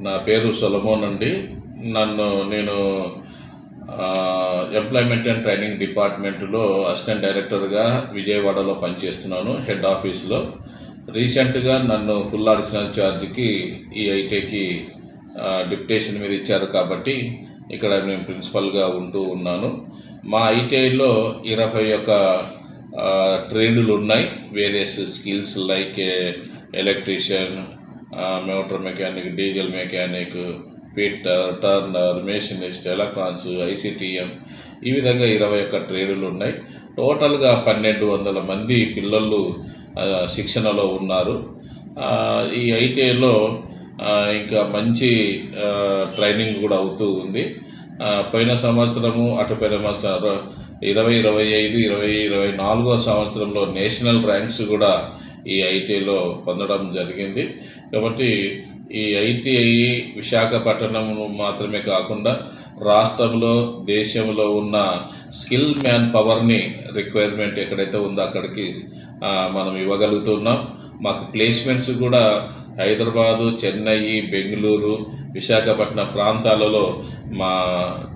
నా పేరు సొలమోన్ అండి. నేను ఎంప్లాయ్మెంట్ అండ్ ట్రైనింగ్ డిపార్ట్మెంట్లో అసిస్టెంట్ డైరెక్టర్గా విజయవాడలో పనిచేస్తున్నాను, హెడ్ ఆఫీస్లో. రీసెంట్గా నన్ను ఫుల్ అడిషనల్ ఛార్జ్కి ఈ ఐటీకి డిప్యుటేషన్ మీద ఇచ్చారు కాబట్టి ఇక్కడ నేను ప్రిన్సిపల్గా ఉంటూ ఉన్నాను. మా ఐటీఐలో 21 ట్రేడులు ఉన్నాయి. Various skills like electrician, motor mechanic, diesel mechanic, fitter, turner, machinist, electronics, ICTM, ఈ విధంగా 21 ట్రేడులు ఉన్నాయి. టోటల్గా 1200 మంది పిల్లలు శిక్షణలో ఉన్నారు. ఈ ఐటీఐలో ఇంకా మంచి ట్రైనింగ్ కూడా అవుతూ ఉంది. పోయిన సంవత్సరము, అటుపోయిన సంవత్సరం 2025, 2024 సంవత్సరంలో నేషనల్ ర్యాంక్స్ కూడా ఈ ఐటీఐలో పొందడం జరిగింది. కాబట్టి ఈ ఐటీఐ విశాఖపట్నం మాత్రమే కాకుండా రాష్ట్రంలో, దేశంలో ఉన్న స్కిల్ మ్యాన్ పవర్ని రిక్వైర్మెంట్ ఎక్కడైతే ఉందో అక్కడికి మనం ఇవ్వగలుగుతున్నాం. మాకు ప్లేస్మెంట్స్ కూడా హైదరాబాదు, చెన్నై, బెంగళూరు, విశాఖపట్నం ప్రాంతాలలో మా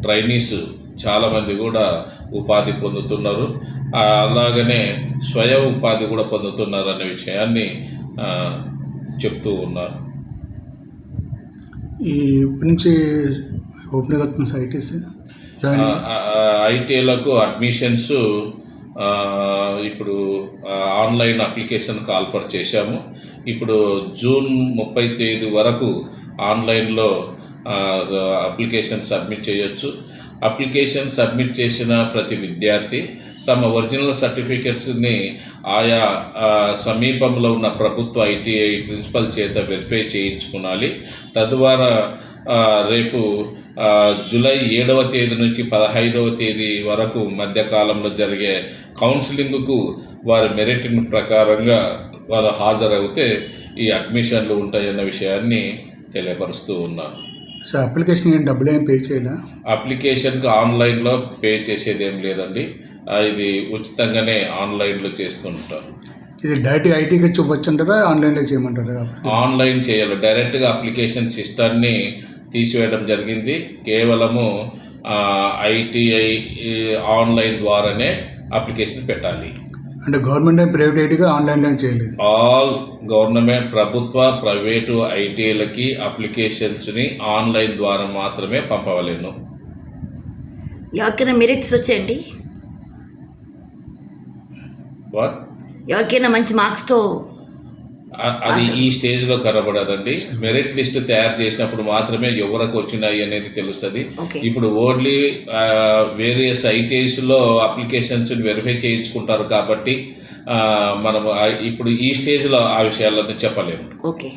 ట్రైనీస్ చాలామంది కూడా ఉపాధి పొందుతున్నారు. అలాగనే స్వయం ఉపాధి కూడా పొందుతున్నారు అనే విషయాన్ని చెప్తూ ఉన్నారు. ఇప్పటి నుంచి ఓపెన్ అవుతుంది ఐటీలకు అడ్మిషన్స్ ఇప్పుడు ఆన్లైన్ అప్లికేషన్ కాల్ఫర్ చేశాము. ఇప్పుడు జూన్ 30 తేదీ వరకు ఆన్లైన్లో అప్లికేషన్ సబ్మిట్ చేయొచ్చు. అప్లికేషన్ సబ్మిట్ చేసిన ప్రతి విద్యార్థి తమ ఒరిజినల్ సర్టిఫికెట్స్ని ఆయా సమీపంలో ఉన్న ప్రభుత్వ ఐటీఐ ప్రిన్సిపల్ చేత వెరిఫై చేయించుకోవాలి. తద్వారా రేపు జూలై 7వ తేదీ నుంచి 15వ తేదీ వరకు మధ్యకాలంలో జరిగే కౌన్సిలింగ్కు వారి మెరిట్ ప్రకారంగా వారు హాజరవుతే ఈ అడ్మిషన్లు ఉంటాయన్న విషయాన్ని తెలియపరుస్తూ ఉన్నాను. సార్, అప్లికేషన్ డబ్బులు ఏం పే చేయాలా? అప్లికేషన్కి ఆన్లైన్లో పే చేసేది ఏం లేదండి. ఇది ఉచితంగానే ఆన్లైన్లో చేస్తుంటారు. ఇది డైరెక్ట్గా ఐటీకి ఇవ్వచ్చు అంటారా, ఆన్లైన్లో చేయమంటారా? ఆన్లైన్ చేయాలి. డైరెక్ట్గా అప్లికేషన్ సిస్టమ్ని తీసివేయడం జరిగింది. కేవలము ఐటీఐ ఆన్లైన్ ద్వారానే అప్లికేషన్ పెట్టాలి. అంటే గవర్నమెంట్ అండ్ ప్రైవేట్ ఐటీగా ఆన్లైన్లో చేయలేదు. ఆల్ గవర్నమెంట్, ప్రభుత్వ, ప్రైవేటు ఐటీలకి అప్లికేషన్స్ని ఆన్లైన్ ద్వారా మాత్రమే పంపవలేను. ఎవరికైనా మెరిట్స్ వచ్చాయండి? ఎవరికైనా మంచి మార్క్స్తో అది ఈ స్టేజ్లో కనబడదండి. మెరిట్ లిస్ట్ తయారు చేసినప్పుడు మాత్రమే ఎవరికి వచ్చినాయి అనేది తెలుస్తుంది. ఇప్పుడు ఓన్లీ వేరియస్ ఐటీఐస్లో అప్లికేషన్స్ వెరిఫై చేయించుకుంటారు కాబట్టి మనం ఇప్పుడు ఈ స్టేజ్లో ఆ విషయాలను చెప్పలేము. ఓకే.